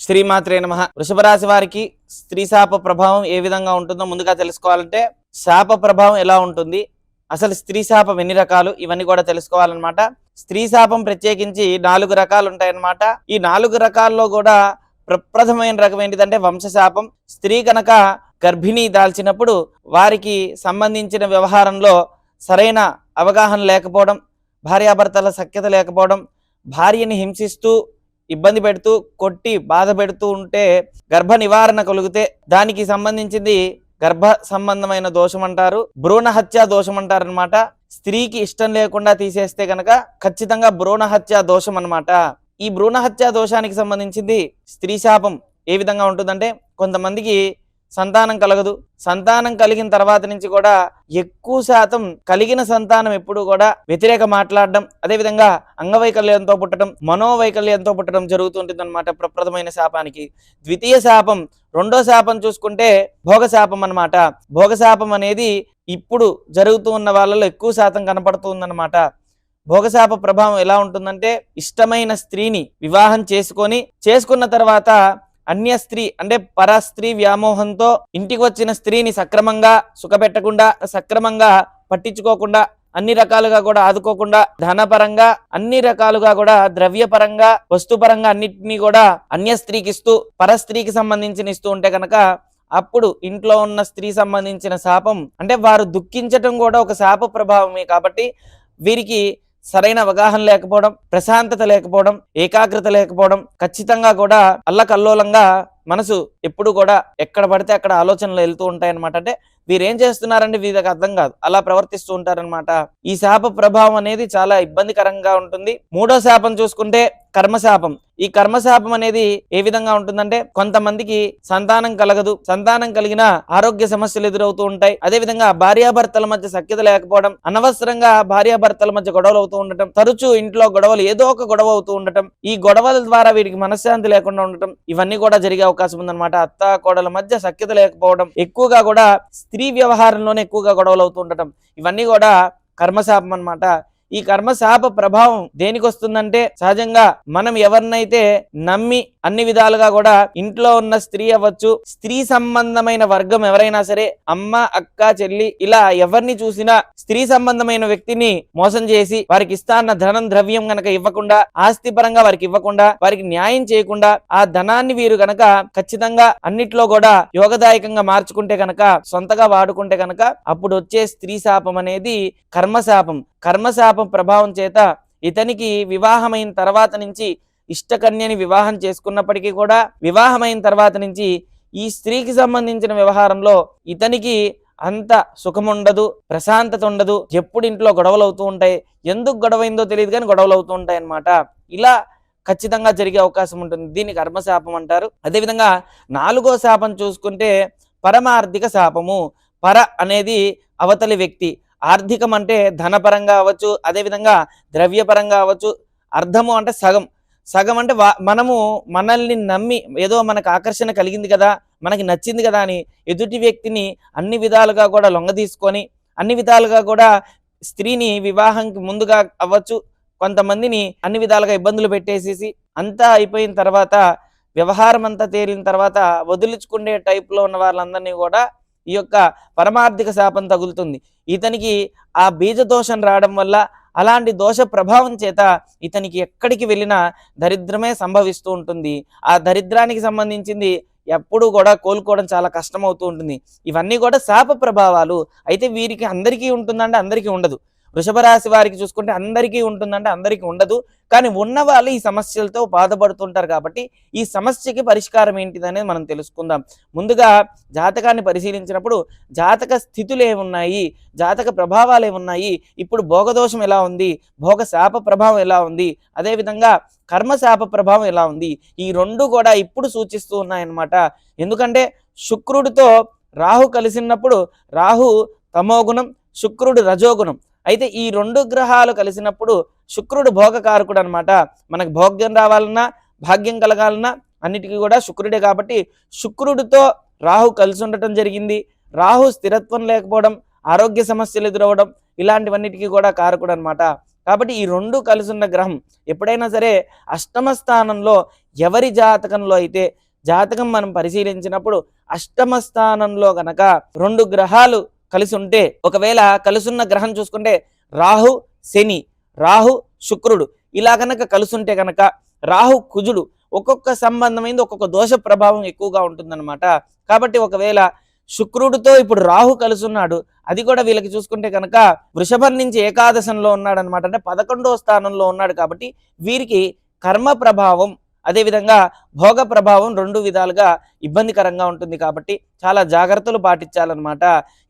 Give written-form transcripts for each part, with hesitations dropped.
శ్రీమాత్రే నమః. వృషభ రాశి వారికి స్త్రీ శాప ప్రభావం ఏ విధంగా ఉంటుందో ముందుగా తెలుసుకోవాలంటే శాప ప్రభావం ఎలా ఉంటుంది, అసలు స్త్రీ శాపం ఎన్ని రకాలు, ఇవన్నీ కూడా తెలుసుకోవాలన్నమాట. స్త్రీ శాపం ప్రత్యేకించి 4 రకాలు ఉంటాయన్నమాట. ఈ 4 రకాల్లో కూడా ప్రప్రథమైన రకం ఏంటిదంటే వంశశాపం. స్త్రీ కనుక గర్భిణీ దాల్చినప్పుడు వారికి సంబంధించిన వ్యవహారంలో సరైన అవగాహన లేకపోవడం, భార్యాభర్తల సఖ్యత లేకపోవడం, భార్యని హింసిస్తూ ఇబ్బంది పెడుతూ కొట్టి బాధ పెడుతూ ఉంటే గర్భ నివారణ కలిగితే దానికి సంబంధించింది గర్భ సంబంధమైన దోషం అంటారు, భ్రూణ హత్య దోషం అంటారు అనమాట. స్త్రీకి ఇష్టం లేకుండా తీసేస్తే కనుక ఖచ్చితంగా భ్రూణ హత్య దోషం అనమాట. ఈ భ్రూణ హత్య దోషానికి సంబంధించింది స్త్రీ శాపం ఏ విధంగా ఉంటుందంటే కొంతమందికి సంతానం కలగదు. సంతానం కలిగిన తర్వాత నుంచి కూడా ఎక్కువ శాతం కలిగిన సంతానం ఎప్పుడు కూడా వ్యతిరేక మాట్లాడడం, అదేవిధంగా అంగవైకల్యంతో పుట్టడం, మనోవైకల్యంతో పుట్టడం జరుగుతుంటుంది అనమాట ప్రప్రథమైన శాపానికి. ద్వితీయ శాపం, రెండో శాపం చూసుకుంటే భోగశాపం అనమాట. భోగశాపం అనేది ఇప్పుడు జరుగుతూ ఉన్న వాళ్ళలో ఎక్కువ శాతం కనపడుతుందన్నమాట. భోగశాప ప్రభావం ఎలా ఉంటుందంటే ఇష్టమైన స్త్రీని వివాహం చేసుకున్న తర్వాత అన్య స్త్రీ అంటే పరస్త్రీ వ్యామోహంతో ఇంటికి వచ్చిన స్త్రీని సక్రమంగా సుఖపెట్టకుండా, సక్రమంగా పట్టించుకోకుండా, అన్ని రకాలుగా కూడా ఆదుకోకుండా, ధనపరంగా అన్ని రకాలుగా కూడా ద్రవ్యపరంగా వస్తుపరంగా అన్నిటినీ కూడా అన్య స్త్రీకి ఇస్తూ పరస్త్రీకి సంబంధించిన ఇస్తూ ఉంటే కనుక అప్పుడు ఇంట్లో ఉన్న స్త్రీ సంబంధించిన శాపం అంటే వారు దుఃఖించటం కూడా ఒక శాప ప్రభావమే. కాబట్టి వీరికి సరైన అవగాహన లేకపోవడం, ప్రశాంతత లేకపోవడం, ఏకాగ్రత లేకపోవడం, ఖచ్చితంగా కూడా అల్లకల్లోలంగా మనసు ఎప్పుడు కూడా ఎక్కడ పడితే అక్కడ ఆలోచనలు వెళ్తూ ఉంటాయన్నమాట. అంటే వీరేం చేస్తున్నారంటే వీరికి అర్థం కాదు, అలా ప్రవర్తిస్తూ ఉంటారనమాట. ఈ శాప ప్రభావం అనేది చాలా ఇబ్బందికరంగా ఉంటుంది. మూడో శాపం చూసుకుంటే కర్మశాపం. ఈ కర్మశాపం అనేది ఏ విధంగా ఉంటుందంటే కొంతమందికి సంతానం కలగదు, సంతానం కలిగిన ఆరోగ్య సమస్యలు ఎదురవుతూ ఉంటాయి. అదేవిధంగా భార్యాభర్తల మధ్య సఖ్యత లేకపోవడం, అనవసరంగా భార్యాభర్తల మధ్య గొడవలు అవుతూ ఉండటం, తరచూ ఇంట్లో గొడవలు ఏదో ఒక గొడవ అవుతూ ఉండటం, ఈ గొడవల ద్వారా వీరికి మనశ్శాంతి లేకుండా ఉండటం, ఇవన్నీ కూడా జరిగే అవకాశం ఉందన్నమాట. అత్త కోడల మధ్య సఖ్యత లేకపోవడం, ఎక్కువగా కూడా స్త్రీ వ్యవహారంలోనే ఎక్కువగా గొడవలు అవుతూ ఉండటం, ఇవన్నీ కూడా కర్మశాపం అన్నమాట. ఈ కర్మశాప ప్రభావం దేనికి వస్తుందంటే సహజంగా మనం ఎవరినైతే నమ్మి అన్ని విధాలుగా కూడా ఇంట్లో ఉన్న స్త్రీ అవ్వచ్చు, స్త్రీ సంబంధమైన వర్గం ఎవరైనా సరే, అమ్మ అక్క చెల్లి ఇలా ఎవరిని చూసినా స్త్రీ సంబంధమైన వ్యక్తిని మోసం చేసి వారికి ఇస్తాన్న ధనం ద్రవ్యం గనక ఇవ్వకుండా, ఆస్తి పరంగా వారికి ఇవ్వకుండా, వారికి న్యాయం చేయకుండా ఆ ధనాన్ని వీరు గనక ఖచ్చితంగా అన్నిట్లో కూడా యోగదాయకంగా మార్చుకుంటే కనుక, సొంతగా వాడుకుంటే కనుక అప్పుడు వచ్చే స్త్రీ శాపం అనేది కర్మశాపం. కర్మశాపం ప్రభావం చేత ఇతనికి వివాహమైన తర్వాత నుంచి ఇష్టకన్యని వివాహం చేసుకున్నప్పటికీ కూడా వివాహమైన తర్వాత నుంచి ఈ స్త్రీకి సంబంధించిన వ్యవహారంలో ఇతనికి అంత సుఖం ఉండదు, ప్రశాంతత ఉండదు. ఎప్పుడు ఇంట్లో గొడవలు అవుతూ ఉంటాయి, ఎందుకు గొడవైందో తెలియదు కానీ గొడవలు అవుతూ ఉంటాయి అన్నమాట. ఇలా ఖచ్చితంగా జరిగే అవకాశం ఉంటుంది. దీన్ని కర్మశాపం అంటారు. అదేవిధంగా 4వ శాపం చూసుకుంటే పరమార్థిక శాపము. పర అనేది అవతలి వ్యక్తి, ఆర్థికం అంటే ధనపరంగా అవ్వచ్చు, అదేవిధంగా ద్రవ్యపరంగా అవ్వచ్చు. అర్థము అంటే సగం, సగం అంటే మనల్ని నమ్మి ఏదో మనకు ఆకర్షణ కలిగింది కదా, మనకి నచ్చింది కదా అని ఎదుటి వ్యక్తిని అన్ని విధాలుగా కూడా లొంగదీసుకొని, అన్ని విధాలుగా కూడా స్త్రీని వివాహానికి ముందుగా అవ్వచ్చు కొంతమందిని అన్ని విధాలుగా ఇబ్బందులు పెట్టేసేసి అంతా అయిపోయిన తర్వాత వ్యవహారం అంతా తేలిన తర్వాత వదిలించుకునే టైప్లో ఉన్న వాళ్ళందరినీ కూడా ఈ యొక్క పరమార్థిక శాపం తగులుతుంది. ఇతనికి ఆ బీజ దోషం రావడం వల్ల, అలాంటి దోష ప్రభావం చేత ఇతనికి ఎక్కడికి వెళ్ళినా దరిద్రమే సంభవిస్తూ ఉంటుంది. ఆ దరిద్రానికి సంబంధించింది ఎప్పుడు కూడా కోలుకోవడం చాలా కష్టం అవుతూ ఉంటుంది. ఇవన్నీ కూడా శాప ప్రభావాలు. అయితే వీరికి అందరికీ ఉంటుందంటే అందరికీ ఉండదు. వృషభ రాశి వారికి చూసుకుంటే అందరికీ ఉంటుందంటే అందరికీ ఉండదు. కానీ ఉన్న వాళ్ళు ఈ సమస్యలతో బాధపడుతుంటారు. కాబట్టి ఈ సమస్యకి పరిష్కారం ఏంటిదనేది మనం తెలుసుకుందాం. ముందుగా జాతకాన్ని పరిశీలించినప్పుడు జాతక స్థితులు ఏమున్నాయి, జాతక ప్రభావాలు ఏమున్నాయి, ఇప్పుడు భోగదోషం ఎలా ఉంది, భోగ శాప ప్రభావం ఎలా ఉంది, అదేవిధంగా కర్మశాప ప్రభావం ఎలా ఉంది, ఈ రెండు కూడా ఇప్పుడు సూచిస్తూ ఉన్నాయన్నమాట. ఎందుకంటే శుక్రుడితో రాహు కలిసినప్పుడు రాహు తమోగుణం, శుక్రుడు రజోగుణం. అయితే ఈ 2 గ్రహాలు కలిసినప్పుడు శుక్రుడు భోగకారకుడు అనమాట. మనకు భోగ్యం రావాలన్నా, భాగ్యం కలగాలన్నా అన్నిటికీ కూడా శుక్రుడే. కాబట్టి శుక్రుడితో రాహు కలిసి ఉండటం జరిగింది. రాహు స్థిరత్వం లేకపోవడం, ఆరోగ్య సమస్యలు ఎదురవడం, ఇలాంటివన్నిటికీ కూడా కారకుడు అనమాట. కాబట్టి ఈ 2 కలిసి ఉన్న గ్రహం ఎప్పుడైనా సరే అష్టమ స్థానంలో ఎవరి జాతకంలో అయితే జాతకం మనం పరిశీలించినప్పుడు అష్టమ స్థానంలో గనక 2 గ్రహాలు కలిసి ఉంటే, ఒకవేళ కలిసున్న గ్రహం చూసుకుంటే రాహు శని, రాహు శుక్రుడు ఇలా కనుక కలుసుంటే కనుక రాహు కుజుడు ఒక్కొక్క సంబంధమైంది ఒక్కొక్క దోష ప్రభావం ఎక్కువగా ఉంటుందన్నమాట. కాబట్టి ఒకవేళ శుక్రుడితో ఇప్పుడు రాహు కలుసున్నాడు, అది కూడా వీళ్ళకి చూసుకుంటే కనుక వృషభం నుంచి ఏకాదశంలో ఉన్నాడు అనమాట. అంటే 11వ స్థానంలో ఉన్నాడు. కాబట్టి వీరికి కర్మ ప్రభావం అదేవిధంగా భోగ ప్రభావం 2 విధాలుగా ఇబ్బందికరంగా ఉంటుంది. కాబట్టి చాలా జాగ్రత్తలు పాటించాలన్నమాట.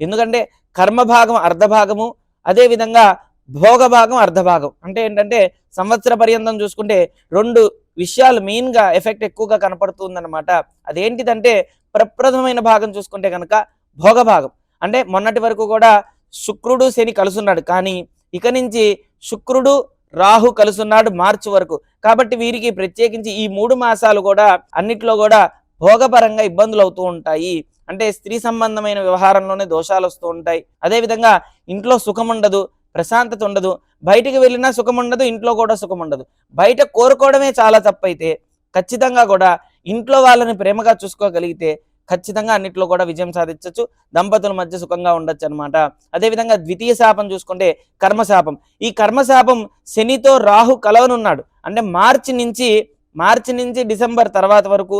ఎందుకంటే కర్మ భాగం అర్ధభాగము, అదేవిధంగా భోగ భాగం అర్ధభాగం. అంటే ఏంటంటే సంవత్సర పర్యంతం చూసుకుంటే 2 విషయాలు మెయిన్గా ఎఫెక్ట్ ఎక్కువగా కనపడుతుందన్నమాట. అదేంటిదంటే ప్రప్రథమైన భాగం చూసుకుంటే కనుక భోగ భాగం. అంటే మొన్నటి వరకు కూడా శుక్రుడు శని కలుసున్నాడు, కానీ ఇక నుంచి శుక్రుడు రాహు కలుసున్నాడు మార్చి వరకు. కాబట్టి వీరికి ప్రత్యేకించి ఈ 3 మాసాలు కూడా అన్నిట్లో కూడా భోగపరంగా ఇబ్బందులు అవుతూ ఉంటాయి. అంటే స్త్రీ సంబంధమైన వ్యవహారంలోనే దోషాలు వస్తూ ఉంటాయి. అదేవిధంగా ఇంట్లో సుఖం ఉండదు, ప్రశాంతత ఉండదు, బయటికి వెళ్ళినా సుఖం ఉండదు, ఇంట్లో కూడా సుఖం ఉండదు. బయట కోరుకోవడమే చాలా తప్పైతే ఖచ్చితంగా కూడా ఇంట్లో వాళ్ళని ప్రేమగా చూసుకోగలిగితే ఖచ్చితంగా అన్నిట్లో కూడా విజయం సాధించవచ్చు, దంపతుల మధ్య సుఖంగా ఉండొచ్చు అనమాట. అదేవిధంగా ద్వితీయ శాపం చూసుకుంటే కర్మశాపం. ఈ కర్మశాపం శనితో రాహు కలవనున్నాడు. అంటే మార్చి నుంచి డిసెంబర్ తర్వాత వరకు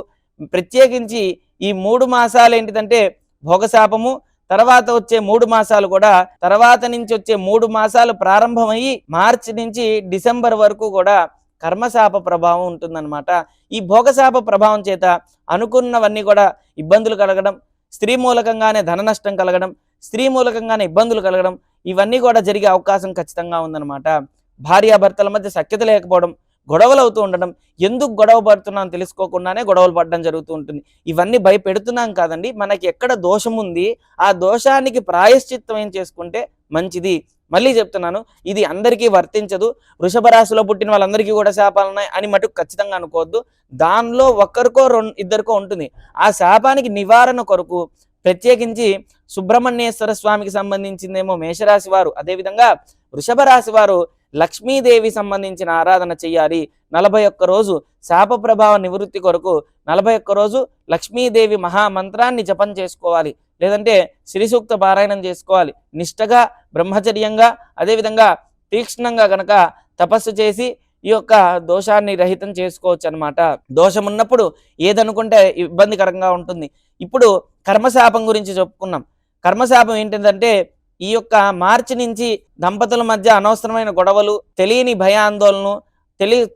ప్రత్యేకించి ఈ 3 మాసాలు ఏంటిదంటే భోగశాపము, తర్వాత వచ్చే 3 మాసాలు కూడా తర్వాత నుంచి వచ్చే 3 మాసాలు ప్రారంభమయ్యి మార్చి నుంచి డిసెంబర్ వరకు కూడా కర్మశాప ప్రభావం ఉంటుందన్నమాట. ఈ భోగశాప ప్రభావం చేత అనుకున్నవన్నీ కూడా ఇబ్బందులు కలగడం, స్త్రీ మూలకంగానే ధన నష్టం కలగడం, స్త్రీ మూలకంగానే ఇబ్బందులు కలగడం, ఇవన్నీ కూడా జరిగే అవకాశం ఖచ్చితంగా ఉందన్నమాట. భార్యాభర్తల మధ్య సఖ్యత లేకపోవడం, గొడవలు అవుతూ ఉండడం, ఎందుకు గొడవ పడుతున్నాం తెలుసుకోకుండానే గొడవలు పడడం జరుగుతూ ఉంటుంది. ఇవన్నీ భయపెడుతున్నాం కాదండి, మనకి ఎక్కడ దోషం ఉంది ఆ దోషానికి ప్రాయశ్చిత్తం ఏం చేసుకుంటే మంచిది. మళ్ళీ చెప్తున్నాను, ఇది అందరికీ వర్తించదు. వృషభ రాశిలో పుట్టిన వాళ్ళందరికీ కూడా శాపాలు ఉన్నాయి అని మటుకు ఖచ్చితంగా అనుకోవద్దు. దానిలో ఒక్కరికో ఇద్దరికో ఉంటుంది. ఆ శాపానికి నివారణ కొరకు ప్రత్యేకించి సుబ్రహ్మణ్యేశ్వర స్వామికి సంబంధించిందేమో మేషరాశి వారు, అదేవిధంగా వృషభ రాశి వారు లక్ష్మీదేవి సంబంధించిన ఆరాధన చెయ్యాలి. 41 రోజు శాప ప్రభావ నివృత్తి కొరకు 41 రోజు లక్ష్మీదేవి మహామంత్రాన్ని జపం చేసుకోవాలి, లేదంటే శ్రీ సూక్త పారాయణం చేసుకోవాలి. నిష్టగా బ్రహ్మచర్యంగా అదేవిధంగా తీక్ష్ణంగా గనక తపస్సు చేసి ఈ యొక్క దోషాన్ని రహితం చేసుకోవచ్చు అనమాట. దోషం ఉన్నప్పుడు ఏదనుకుంటే ఇబ్బందికరంగా ఉంటుంది. ఇప్పుడు కర్మశాపం గురించి చెప్పుకున్నాం. కర్మశాపం ఏంటిదంటే ఈ యొక్క మార్చి నుంచి దంపతుల మధ్య అనవసరమైన గొడవలు, తెలియని భయాందోళనలు,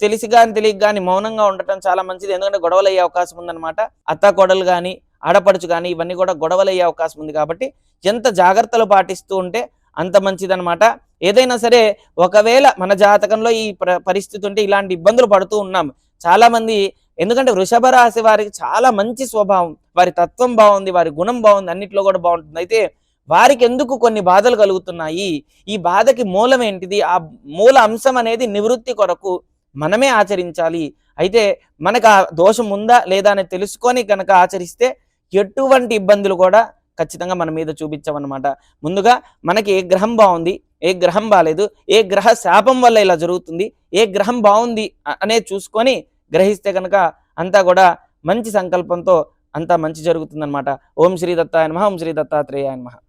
తెలిసి కానీ తెలియక కానీ మౌనంగా ఉండటం చాలా మంచిది. ఎందుకంటే గొడవలు అయ్యే అవకాశం ఉందన్నమాట. అత్త కోడలు కానీ ఆడపడుచు కానీ ఇవన్నీ కూడా గొడవలు అయ్యే అవకాశం ఉంది. కాబట్టి ఎంత జాగ్రత్తలు పాటిస్తూ ఉంటే అంత మంచిదన్నమాట. ఏదైనా సరే ఒకవేళ మన జాతకంలో ఈ పరిస్థితి ఉంటే ఇలాంటి ఇబ్బందులు పడుతూ ఉన్నాం చాలామంది. ఎందుకంటే వృషభ రాశి వారికి చాలా మంచి స్వభావం, వారి తత్వం బాగుంది, వారి గుణం బాగుంది, అన్నిట్లో కూడా బాగుంటుంది. అయితే వారికి ఎందుకు కొన్ని బాధలు కలుగుతున్నాయి, ఈ బాధకి మూలం ఏంటిది, ఆ మూల అంశం అనేది నివృత్తి కొరకు మనమే ఆచరించాలి. అయితే మనకు ఆ దోషం ఉందా లేదా అని తెలుసుకొని కనుక ఆచరిస్తే ఎటువంటి ఇబ్బందులు కూడా ఖచ్చితంగా మన మీద చూపించమన్నమాట. ముందుగా మనకి ఏ గ్రహం బాగుంది, ఏ గ్రహం బాలేదు, ఏ గ్రహ శాపం వల్ల ఇలా జరుగుతుంది, ఏ గ్రహం బాగుంది అనేది చూసుకొని గ్రహిస్తే కనుక అంతా కూడా మంచి సంకల్పంతో అంతా మంచి జరుగుతుందన్నమాట. ఓం శ్రీ దత్తాయ నమః, ఓం శ్రీ దత్తాత్రేయాయ నమః.